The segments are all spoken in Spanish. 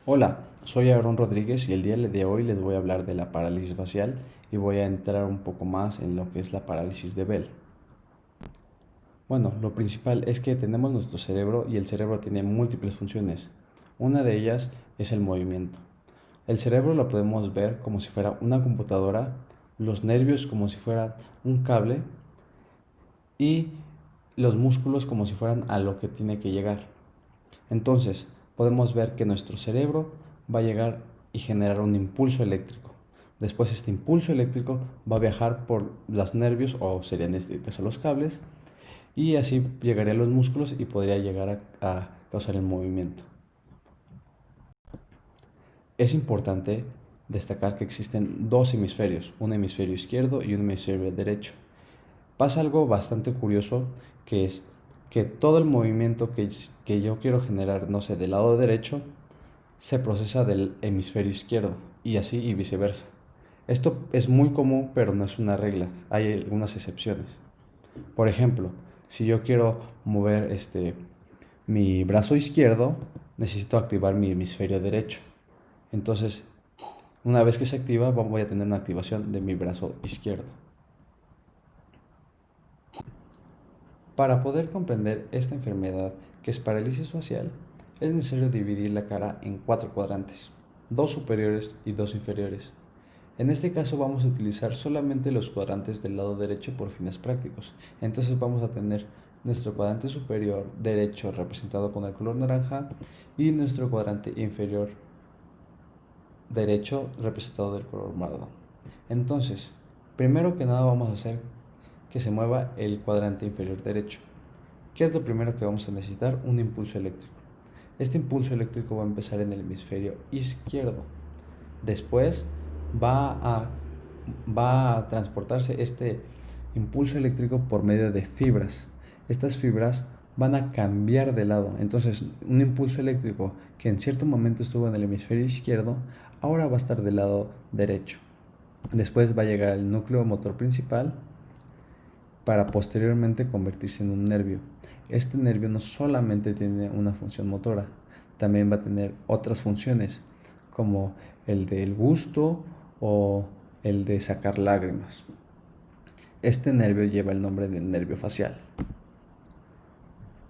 Hola, soy Aaron Rodríguez y el día de hoy les voy a hablar de la parálisis facial y voy a entrar un poco más en lo que es la parálisis de Bell. Bueno, lo principal es que tenemos nuestro cerebro y el cerebro tiene múltiples funciones. Una de ellas es el movimiento. El cerebro lo podemos ver como si fuera una computadora, los nervios como si fueran un cable y los músculos como si fueran a lo que tiene que llegar. Entonces, podemos ver que nuestro cerebro va a llegar y generar un impulso eléctrico. Después este impulso eléctrico va a viajar por los nervios, o serían en este caso los cables, y así llegaría a los músculos y podría llegar a causar el movimiento. Es importante destacar que existen dos hemisferios, un hemisferio izquierdo y un hemisferio derecho. Pasa algo bastante curioso, que es que todo el movimiento que yo quiero generar, no sé, del lado derecho, se procesa del hemisferio izquierdo y así y viceversa. Esto es muy común, pero no es una regla. Hay algunas excepciones. Por ejemplo, si yo quiero mover mi brazo izquierdo, necesito activar mi hemisferio derecho. Entonces, una vez que se activa, voy a tener una activación de mi brazo izquierdo. Para poder comprender esta enfermedad, que es parálisis facial, es necesario dividir la cara en cuatro cuadrantes, dos superiores y dos inferiores. En este caso vamos a utilizar solamente los cuadrantes del lado derecho por fines prácticos. Entonces vamos a tener nuestro cuadrante superior derecho representado con el color naranja y nuestro cuadrante inferior derecho representado del color morado. Entonces, primero que nada vamos a hacer que se mueva el cuadrante inferior derecho. ¿Qué es lo primero que vamos a necesitar? Un impulso eléctrico. Este impulso eléctrico va a empezar en el hemisferio izquierdo. Después va a, va a transportarse este impulso eléctrico por medio de fibras. Estas fibras van a cambiar de lado. Entonces, un impulso eléctrico que en cierto momento estuvo en el hemisferio izquierdo, ahora va a estar del lado derecho. Después va a llegar al núcleo motor principal para posteriormente convertirse en un nervio. Este nervio no solamente tiene una función motora, también va a tener otras funciones, como el del gusto o el de sacar lágrimas. Este nervio lleva el nombre de nervio facial.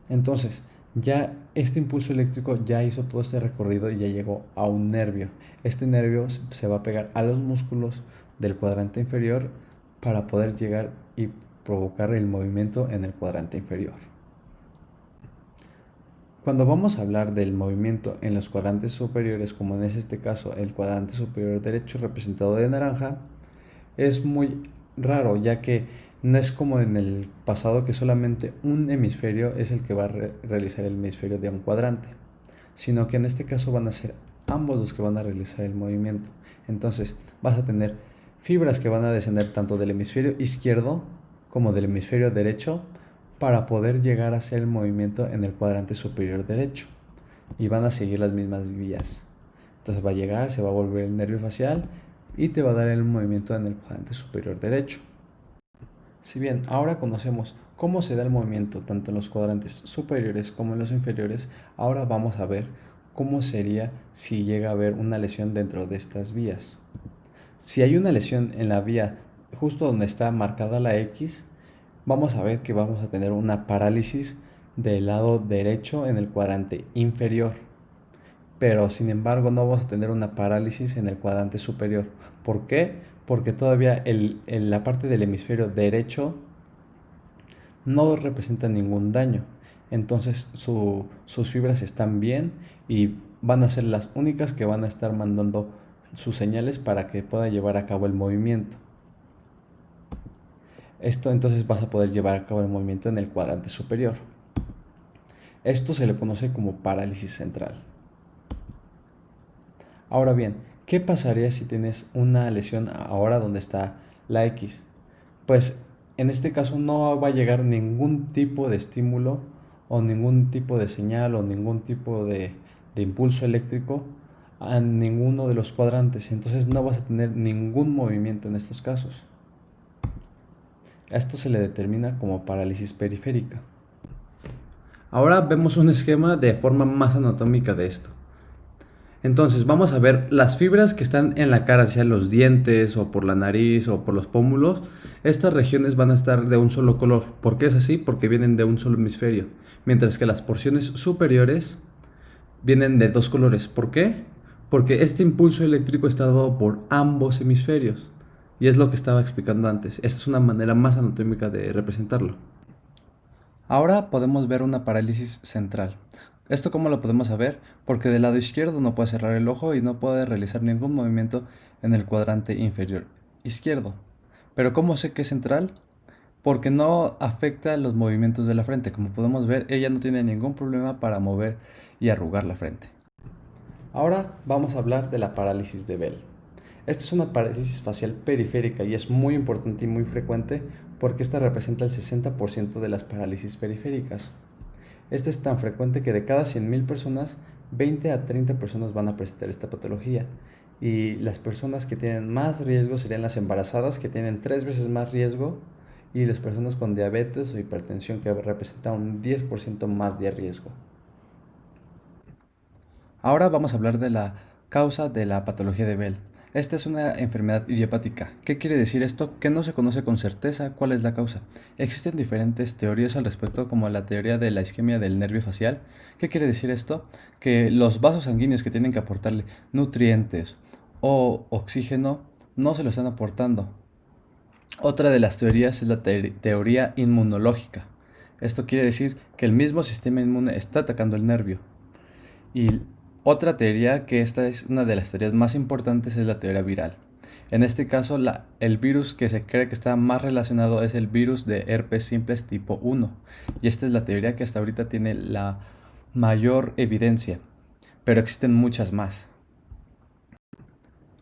Entonces, ya este impulso eléctrico ya hizo todo este recorrido y ya llegó a un nervio. Este nervio se va a pegar a los músculos del cuadrante inferior para poder llegar y provocar el movimiento en el cuadrante inferior. Cuando vamos a hablar del movimiento en los cuadrantes superiores, como en este caso el cuadrante superior derecho representado de naranja, es muy raro, ya que no es como en el pasado, que solamente un hemisferio es el que va a realizar el hemisferio de un cuadrante, sino que en este caso van a ser ambos los que van a realizar el movimiento. Entonces vas a tener fibras que van a descender tanto del hemisferio izquierdo como del hemisferio derecho para poder llegar a hacer el movimiento en el cuadrante superior derecho, y van a seguir las mismas vías. Entonces va a llegar, se va a volver el nervio facial y te va a dar el movimiento en el cuadrante superior derecho. Si bien ahora conocemos cómo se da el movimiento tanto en los cuadrantes superiores como en los inferiores, ahora vamos a ver cómo sería si llega a haber una lesión dentro de estas vías. Si hay una lesión en la vía justo donde está marcada la X, vamos a ver que vamos a tener una parálisis del lado derecho en el cuadrante inferior. Pero sin embargo no vamos a tener una parálisis en el cuadrante superior. ¿Por qué? Porque todavía la parte del hemisferio derecho no representa ningún daño. Entonces sus fibras están bien y van a ser las únicas que van a estar mandando sus señales para que pueda llevar a cabo el movimiento. Esto entonces vas a poder llevar a cabo el movimiento en el cuadrante superior. Esto se le conoce como parálisis central. Ahora bien, ¿qué pasaría si tienes una lesión ahora donde está la X? Pues en este caso no va a llegar ningún tipo de estímulo o ningún tipo de señal o ningún tipo de impulso eléctrico a ninguno de los cuadrantes. Entonces no vas a tener ningún movimiento en estos casos. Esto se le determina como parálisis periférica. Ahora vemos un esquema de forma más anatómica de esto. Entonces vamos a ver las fibras que están en la cara, sea los dientes o por la nariz o por los pómulos. Estas regiones van a estar de un solo color. ¿Por qué es así? Porque vienen de un solo hemisferio. Mientras que las porciones superiores vienen de dos colores. ¿Por qué? Porque este impulso eléctrico está dado por ambos hemisferios. Y es lo que estaba explicando antes. Esta es una manera más anatómica de representarlo. Ahora podemos ver una parálisis central. ¿Esto cómo lo podemos saber? Porque del lado izquierdo no puede cerrar el ojo y no puede realizar ningún movimiento en el cuadrante inferior izquierdo. Pero ¿cómo sé que es central? Porque no afecta los movimientos de la frente. Como podemos ver, ella no tiene ningún problema para mover y arrugar la frente. Ahora vamos a hablar de la parálisis de Bell. Esta es una parálisis facial periférica y es muy importante y muy frecuente porque esta representa el 60% de las parálisis periféricas. Esta es tan frecuente que de cada 100.000 personas, 20 a 30 personas van a presentar esta patología. Y las personas que tienen más riesgo serían las embarazadas, que tienen 3 veces más riesgo, y las personas con diabetes o hipertensión, que representan un 10% más de riesgo. Ahora vamos a hablar de la causa de la patología de Bell. Esta es una enfermedad idiopática. ¿Qué quiere decir esto? Que no se conoce con certeza cuál es la causa. Existen diferentes teorías al respecto, como la teoría de la isquemia del nervio facial. ¿Qué quiere decir esto? Que los vasos sanguíneos que tienen que aportarle nutrientes o oxígeno no se lo están aportando. Otra de las teorías es la teoría inmunológica. Esto quiere decir que el mismo sistema inmune está atacando el nervio. Y otra teoría, que esta es una de las teorías más importantes, es la teoría viral. En este caso, el virus que se cree que está más relacionado es el virus de herpes simplex tipo 1. Y esta es la teoría que hasta ahorita tiene la mayor evidencia, pero existen muchas más.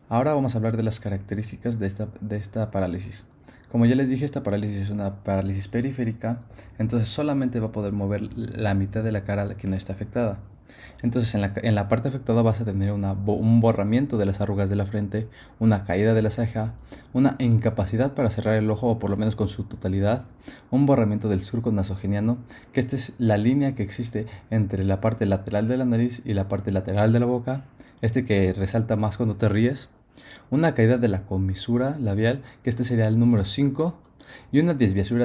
Ahora vamos a hablar de las características de esta parálisis. Como ya les dije, esta parálisis es una parálisis periférica, entonces solamente va a poder mover la mitad de la cara que no está afectada. Entonces en la parte afectada vas a tener un borramiento de las arrugas de la frente, una caída de la ceja, una incapacidad para cerrar el ojo o por lo menos con su totalidad, un borramiento del surco nasogeniano, que esta es la línea que existe entre la parte lateral de la nariz y la parte lateral de la boca, que resalta más cuando te ríes, una caída de la comisura labial, que este sería el número 5, y una desviación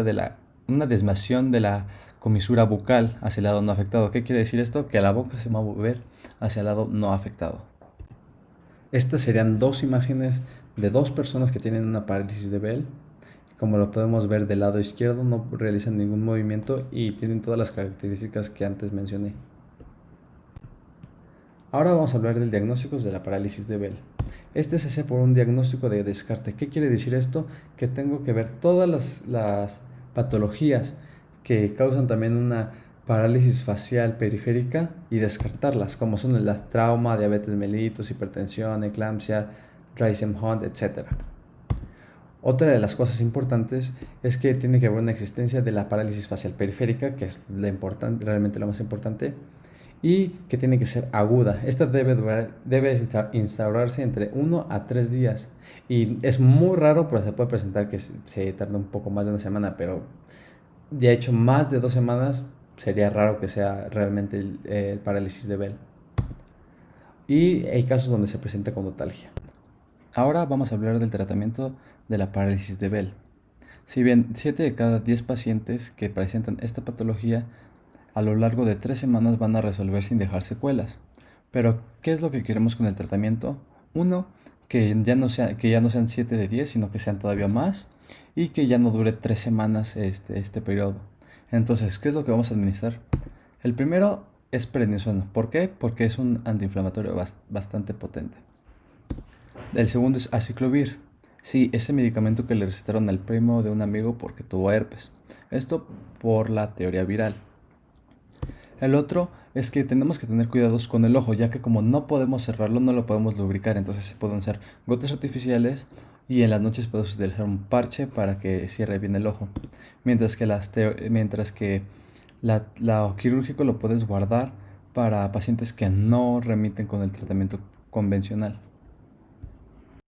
de la comisura bucal hacia el lado no afectado. ¿Qué quiere decir esto? Que la boca se va a mover hacia el lado no afectado. Estas serían dos imágenes de dos personas que tienen una parálisis de Bell. Como lo podemos ver del lado izquierdo, no realizan ningún movimiento y tienen todas las características que antes mencioné. Ahora vamos a hablar del diagnóstico de la parálisis de Bell. Este se hace por un diagnóstico de descarte. ¿Qué quiere decir esto? Que tengo que ver todas las patologías que causan también una parálisis facial periférica y descartarlas, como son el trauma, diabetes mellitus, hipertensión, eclampsia, Reisen-Hunt, etc. Otra de las cosas importantes es que tiene que haber una existencia de la parálisis facial periférica, que es realmente lo más importante, y que tiene que ser aguda. Esta debe instaurarse entre 1 a 3 días. Y es muy raro, pero se puede presentar que se tarda un poco más de una semana, pero ya hecho más de 2 semanas, sería raro que sea realmente el parálisis de Bell. Y hay casos donde se presenta con notalgia. Ahora vamos a hablar del tratamiento de la parálisis de Bell. Si bien 7 de cada 10 pacientes que presentan esta patología a lo largo de 3 semanas van a resolver sin dejar secuelas. Pero, ¿qué es lo que queremos con el tratamiento? Uno, que ya no sean 7 de 10, sino que sean todavía más y que ya no dure 3 semanas este periodo. Entonces, ¿qué es lo que vamos a administrar? El primero es prednisona. ¿Por qué? Porque es un antiinflamatorio bastante potente. El segundo es aciclovir. Sí, ese medicamento que le recetaron al primo de un amigo porque tuvo herpes. Esto por la teoría viral. El otro es que tenemos que tener cuidados con el ojo, ya que como no podemos cerrarlo, no lo podemos lubricar, entonces se pueden usar gotas artificiales y en las noches podemos utilizar un parche para que cierre bien el ojo. Mientras que la quirúrgico lo puedes guardar para pacientes que no remiten con el tratamiento convencional.